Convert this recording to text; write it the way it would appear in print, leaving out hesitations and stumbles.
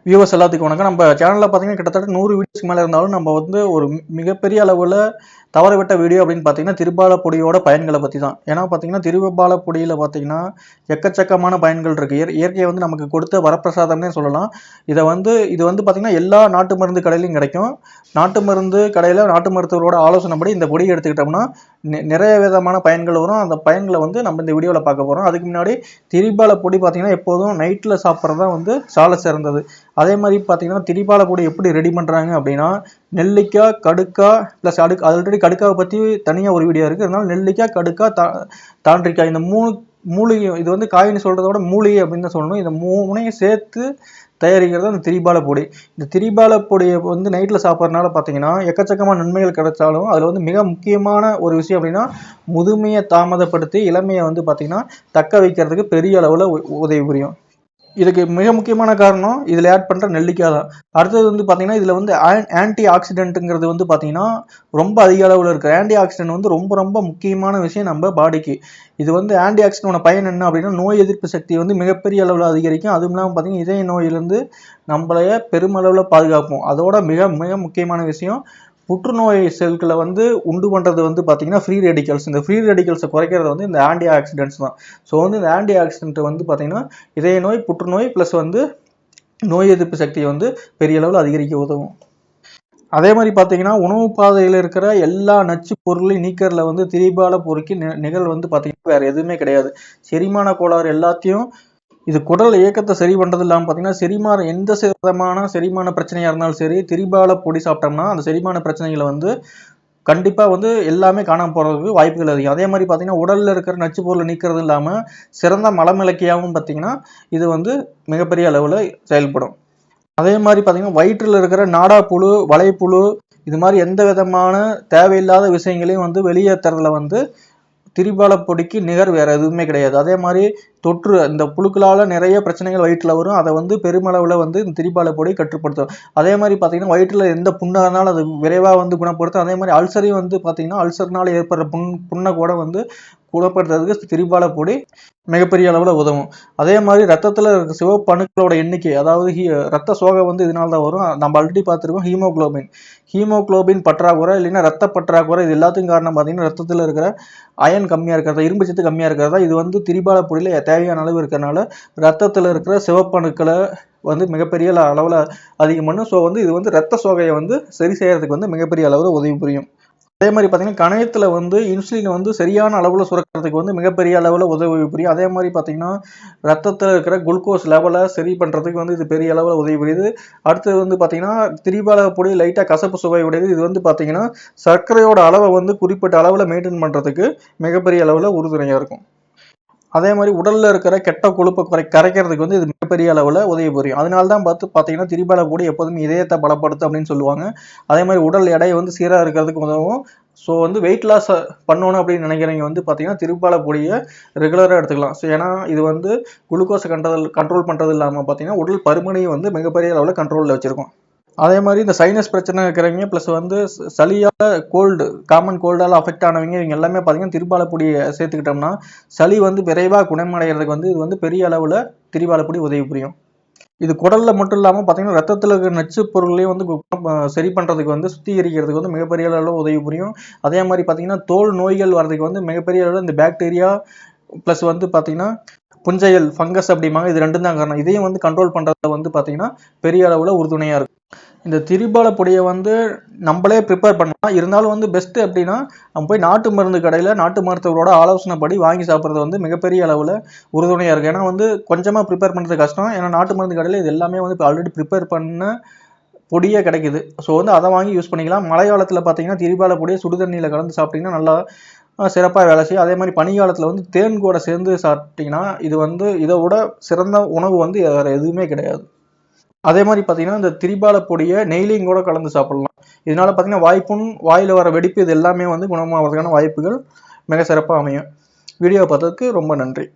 Viewers எல்லாத்துக்கும் வணக்கம். நம்ம சேனலில் பார்த்தீங்கன்னா கிட்டத்தட்ட 100 வீடியோஸ்க்கு மேலே இருந்தாலும் நம்ம வந்து ஒரு மிகப்பெரிய அளவில் தவறவிட்ட வீடியோ அப்படின்னு பார்த்தீங்கன்னா திரிபால பொடியோட பயன்களை பற்றி தான். ஏன்னா பார்த்தீங்கன்னா திரிபால பொடியில் பார்த்தீங்கன்னா எக்கச்சக்கமான பயன்கள் இருக்குது. இயற்கையை வந்து நமக்கு கொடுத்த வரப்பிரசாதம்னே சொல்லலாம். இது வந்து பார்த்தீங்கன்னா எல்லா நாட்டு மருந்து கடையிலையும் கிடைக்கும். நாட்டு மருந்து கடையில் நாட்டு மருத்துவரோட ஆலோசனைப்படி இந்த பொடி எடுத்துக்கிட்டோம்னா நிறைய விதமான பயன்கள் வரும். அந்த பயன்களை வந்து நம்ம இந்த வீடியோவில் பார்க்க போகிறோம். அதுக்கு முன்னாடி திரிபால பொடி பார்த்தீங்கன்னா எப்போதும் நைட்டில் சாப்பிட்றது தான் வந்து சால சிறந்தது. அதே மாதிரி பார்த்தீங்கன்னா திரிபால பொடி எப்படி ரெடி பண்ணுறாங்க அப்படின்னா நெல்லிக்காய், கடுக்காய் ப்ளஸ் ஆல்ரெடி கடுக்காவை பற்றி தனியாக ஒரு வீடியோ இருக்குது. அதனால நெல்லிக்காய், கடுக்காய், தாண்டிக்காய் இந்த மூலிகை, இது வந்து காயின்னு சொல்கிறத விட மூலிகை அப்படின்னு தான் சொல்லணும். இந்த மூணையும் சேர்த்து தயாரிக்கிறது அந்த திரிபால பொடி. இந்த திரிபால பொடியை வந்து நைட்டில் சாப்பிட்றதுனால பார்த்தீங்கன்னா எக்கச்சக்கமான நன்மைகள் கிடைச்சாலும் அதில் வந்து மிக முக்கியமான ஒரு விஷயம் அப்படின்னா முதுமையை தாமதப்படுத்தி இளமையை வந்து பார்த்தீங்கன்னா தக்க வைக்கிறதுக்கு பெரிய அளவில் உதவி புரியும். இதுக்கு மிக முக்கியமான காரணம் இதில் ஆட் பண்ணுற நெல்லிக்காய் தான். அடுத்தது வந்து பார்த்தீங்கன்னா இதில் வந்து ஆன்டி ஆக்சிடென்ட்டுங்கிறது வந்து பார்த்தீங்கன்னா ரொம்ப அதிக அளவில் இருக்குது. ஆன்டி ஆக்சிடென்ட் வந்து ரொம்ப ரொம்ப முக்கியமான விஷயம் நம்ம பாடிக்கு. இது வந்து ஆன்டி ஆக்சிடென்டோட பயன் என்ன அப்படின்னா நோய் எதிர்ப்பு சக்தி வந்து மிகப்பெரிய அளவில் அதிகரிக்கும். அதுவும் இல்லாமல் பார்த்தீங்கன்னா இதய நோயிலிருந்து நம்மளைய பெருமளவில் பாதுகாப்போம். அதோட மிக மிக முக்கியமான விஷயம் புற்றுநோய் செல்களை வந்து உண்டு பண்ணுறது வந்து பார்த்தீங்கன்னா ஃப்ரீ ரேடிக்கல்ஸ். இந்த ஃப்ரீ ரேடிக்கல்ஸை குறைக்கிறது வந்து இந்த ஆன்டி ஆக்சிடென்ட்ஸ் தான். ஸோ வந்து இந்த ஆன்டி ஆக்சிடென்ட் வந்து பார்த்தீங்கன்னா இதய நோய், புற்றுநோய் ப்ளஸ் வந்து நோய் எதிர்ப்பு சக்தியை வந்து பெரிய அளவில் அதிகரிக்க உதவும். அதே மாதிரி பார்த்தீங்கன்னா உணவு பாதையில் இருக்கிற எல்லா நச்சு பொருளையும் நீக்கிறதுல வந்து திரிபால பொறிக்கு நிகழ் வந்து பார்த்தீங்கன்னா வேறு எதுவுமே கிடையாது. செரிமான கோளாறு எல்லாத்தையும் இது குடல் இயக்கத்தை சரி பண்ணுறது இல்லாமல் பார்த்தீங்கன்னா எந்த விதமான செரிமான பிரச்சனையாக இருந்தாலும் சரி திரிபால பொடி சாப்பிட்டோம்னா அந்த செரிமான பிரச்சனைகளை வந்து கண்டிப்பாக வந்து எல்லாமே காணாமல் போகிறதுக்கு வாய்ப்புகள் அதிகம். அதே மாதிரி பார்த்தீங்கன்னா உடலில் இருக்கிற நச்சு பொருளை நீக்கிறது இல்லாமல் சிறந்த மலமிளக்கியாகவும் பார்த்தீங்கன்னா இது வந்து மிகப்பெரிய அளவில் செயல்படும். அதே மாதிரி பார்த்தீங்கன்னா வயிற்றில் இருக்கிற நாடாப்புழு, வலைப்புழு இது மாதிரி எந்த விதமான தேவையில்லாத விஷயங்களையும் வந்து வெளியேற்றுறதுல வந்து திரிபால பொடிக்கு நிகர் வேறு எதுவுமே கிடையாது. அதே மாதிரி தொற்று இந்த புழுக்களால் நிறைய பிரச்சனைகள் வயிற்றில் வரும். அதை வந்து பெருமளவில் வந்து இந்த திரிபால பொடி கட்டுப்படுத்தும். அதே மாதிரி பார்த்தீங்கன்னா வயிற்றில் எந்த புண்ணாக இருந்தாலும் அது விரைவாக வந்து குணப்படுத்தும். அதே மாதிரி அல்சரையும் வந்து பார்த்தீங்கன்னா அல்சர்னால ஏற்படுற புண்ணை கூட வந்து குணப்படுத்துறதுக்கு திரிபால பொடி மிகப்பெரிய அளவில் உதவும். அதே மாதிரி ரத்தத்தில் இருக்க சிவப்பு அணுக்களோட எண்ணிக்கை, அதாவது ரத்த சோகை வந்து இதனால தான் வரும். நம்ம ஆல்ரெடி பார்த்துருக்கோம் ஹீமோக்ளோபின் பற்றாக்குறை இல்லைன்னா ரத்த பற்றாக்குறை. இது எல்லாத்துக்கும் காரணம் பார்த்தீங்கன்னா ரத்தத்தில் இருக்கிற அயன் கம்மியாக இருக்கிறதா, இரும்பு சத்து கம்மியாக இருக்கிறதா. இது வந்து திரிபால பொடியில் தேவையான அளவு இருக்கிறனால ரத்தத்தில் இருக்கிற சிவப்பணுக்களை வந்து மிகப்பெரிய அளவில் அதிகம் பண்ணும். ஸோ வந்து இது வந்து ரத்த சோகையை வந்து சரி செய்யறதுக்கு வந்து மிகப்பெரிய அளவில் உதவி புரியும். அதே மாதிரி பார்த்தீங்கன்னா கணையத்தில் வந்து இன்சுலின் வந்து சரியான அளவில் சுரக்கிறதுக்கு வந்து மிகப்பெரிய அளவில் உதவி புரியும். அதே மாதிரி பார்த்தீங்கன்னா ரத்தத்தில் இருக்கிற குளுக்கோஸ் லெவலை சரி பண்ணுறதுக்கு வந்து இது பெரிய அளவில் உதவி புரியுது. அடுத்தது வந்து பார்த்தீங்கன்னா திரிபால பொடி லைட்டாக கசப்பு சுவை உடையது. இது வந்து பார்த்தீங்கன்னா சர்க்கரையோட அளவை வந்து குறிப்பிட்ட அளவில் மெயின்டைன் பண்ணுறதுக்கு மிகப்பெரிய அளவில் உறுதுணையாக இருக்கும். அதே மாதிரி உடலில் இருக்கிற கெட்ட கொழுப்பை கரைக்கிறதுக்கு வந்து இது மிகப்பெரிய அளவில் உதவி புரியும். அதனால தான் பார்த்தீங்கன்னா திரிபால பொடி எப்போதுமே இதயத்தை பலப்படுத்தும் அப்படின்னு சொல்லுவாங்க. அதே மாதிரி உடல் எடையை வந்து சீராக இருக்கிறதுக்கு உதவும். ஸோ வந்து வெயிட் லாஸ் பண்ணணும் அப்படின்னு நினைக்கிறவங்க வந்து பார்த்தீங்கன்னா திரிபால பொடியை ரெகுலராக எடுத்துக்கலாம். ஸோ ஏன்னா இது வந்து குளுக்கோஸை கண்ட்ரோல் பண்ணுறது இல்லாமல் பார்த்தீங்கன்னா உடல் பருமனையும் வந்து மிகப்பெரிய அளவில் கண்ட்ரோலில் வச்சுருக்கோம். அதே மாதிரி இந்த சைனஸ் பிரச்சனை இருக்கிறவங்க ப்ளஸ் வந்து சளியால் காமன் கோல்டால் அஃபெக்ட் ஆனவங்க இவங்க எல்லாமே பார்த்தீங்கன்னா திரிபால பொடியை சேர்த்துக்கிட்டோம்னா சளி வந்து விரைவாக குணமடைகிறதுக்கு வந்து இது வந்து பெரிய அளவில் திரிபால பொடி உதவி புரியும். இது குடலில் மட்டும் இல்லாமல் பார்த்தீங்கன்னா ரத்தத்தில் இருக்கிற நச்சு பொருளையும் வந்து சரி பண்ணுறதுக்கு வந்து சுத்திகரிக்கிறதுக்கு வந்து மிகப்பெரிய அளவில் உதவி புரியும். அதே மாதிரி பார்த்தீங்கன்னா தோல் நோய்கள் வர்றதுக்கு வந்து மிகப்பெரிய அளவில் இந்த பாக்டீரியா ப்ளஸ் வந்து பார்த்தீங்கன்னா புஞ்சையல், ஃபங்கஸ் அப்படிம்பாங்க. இது ரெண்டும் தான் காரணம். இதையும் வந்து கண்ட்ரோல் பண்ணுறதுல வந்து பார்த்தீங்கன்னா பெரிய அளவில் உறுதுணையாக இருக்கும். இந்த திரிபால பொடியை வந்து நம்மளே ப்ரிப்பேர் பண்ணலாம். இருந்தாலும் வந்து பெஸ்ட்டு அப்படின்னா நம்ம போய் நாட்டு மருந்து கடையில் நாட்டு மருத்துவரோட ஆலோசனைப்படி வாங்கி சாப்பிட்றது வந்து மிகப்பெரிய அளவில் உறுதுணையாக இருக்குது. ஏன்னா வந்து கொஞ்சமாக ப்ரிப்பேர் பண்ணுறது கஷ்டம். ஏன்னா நாட்டு மருந்து கடையில் இது எல்லாமே வந்து இப்போ ஆல்ரெடி ப்ரிப்பேர் பண்ண பொடியே கிடைக்குது. ஸோ வந்து அதை வாங்கி யூஸ் பண்ணிக்கலாம். மழை காலத்தில் பார்த்தீங்கன்னா திரிபால பொடியை சுடுதண்ணியில் கலந்து சாப்பிட்டிங்கன்னா நல்லா சிறப்பாக வேலை செய்யும். அதே மாதிரி பனிக்காலத்தில் வந்து தேன் கூட சேர்ந்து சாப்பிட்டிங்கன்னா இது வந்து இதை விட சிறந்த உணவு வந்து வேறு எதுவுமே கிடையாது. அதே மாதிரி பார்த்தீங்கன்னா இந்த திரிபால பொடியை நெய்லியும் கூட கலந்து சாப்பிடலாம். இதனால பார்த்தீங்கன்னா வாய்ப்புண், வாயில் வர வெடிப்பு இது எல்லாமே வந்து குணமாகிறதுக்கான வாய்ப்புகள் மிக சிறப்பாக அமையும். வீடியோவை பார்த்ததுக்கு ரொம்ப நன்றி.